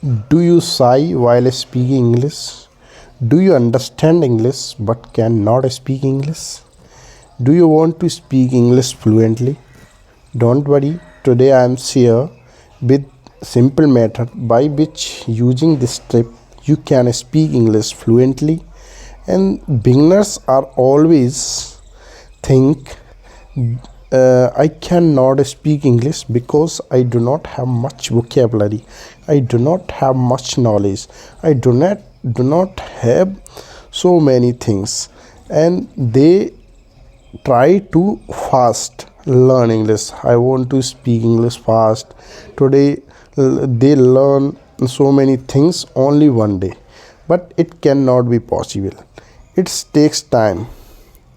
Do you sigh while speaking English? Do you understand English but cannot speak English? Do you want to speak English fluently? Don't worry, today I am here with simple method by which using this tip you can speak English fluently. And beginners are always think I cannot speak English because I do not have much vocabulary. I do not have much knowledge. I do not have so many things, and they try to fast learn English. I want to speak English fast. Today they learn so many things only one day, but it cannot be possible. It takes time.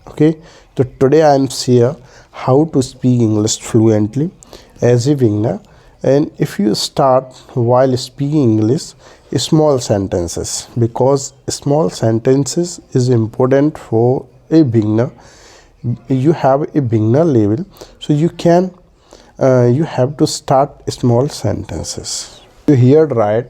Okay, so today I am here how to speak English fluently as a beginner. And if you start while speaking English, small sentences, because small sentences is important for a beginner. You have a beginner level, so you have to start small sentences. You heard right,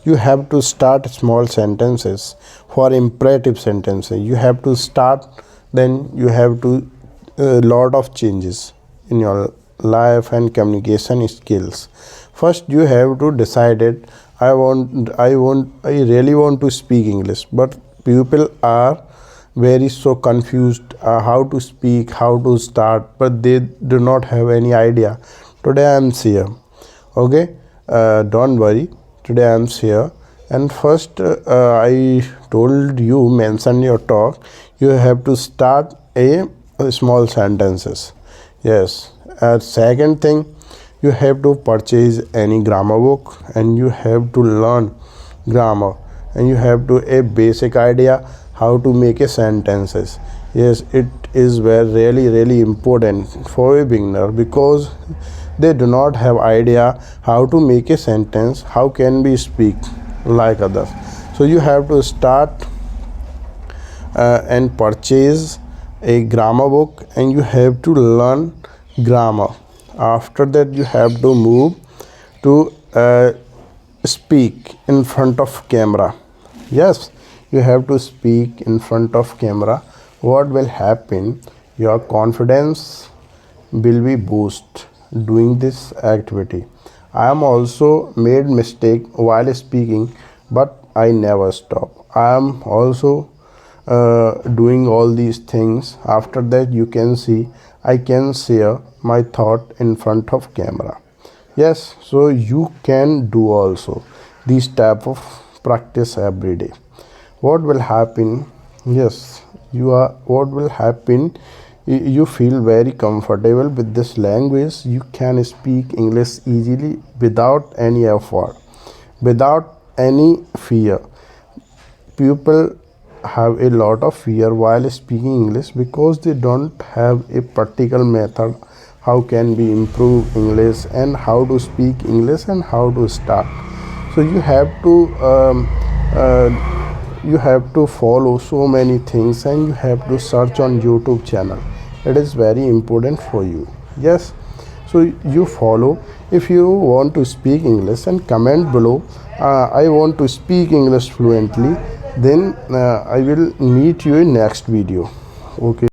you have to start small sentences. For imperative sentences you have to start, then you have to lot of changes in your life and communication skills. First you have to decide it. I really want to speak English, but people are very so confused how to speak, how to start, but they do not have any idea. Today I am here. Okay, don't worry, today I am here. And first I told you, mention your talk, you have to start a small sentences. Yes. Second thing, you have to purchase any grammar book and you have to learn grammar, and you have to a basic idea how to make a sentences. Yes, it is really important for a beginner, because they do not have idea how to make a sentence, how can we speak like others. So you have to start and purchase a grammar book, and you have to learn grammar. After that you have to move to speak in front of camera. Yes, you have to speak in front of camera. What will happen, your confidence will be boost doing this activity. I am also made mistake while speaking, but I never stop. I am also doing all these things. After that you can see I can share my thought in front of camera. Yes, so you can do also these type of practice every day. What will happen, yes, what will happen, you feel very comfortable with this language. You can speak English easily without any effort, without any fear. People have a lot of fear while speaking English because they don't have a particular method how can we improve English and how to speak English and how to start. So you have to follow so many things, and you have to search on YouTube channel. It is very important for you. Yes, so you follow. If you want to speak English, and comment below, I want to speak English fluently, then I will meet you in next video. Okay.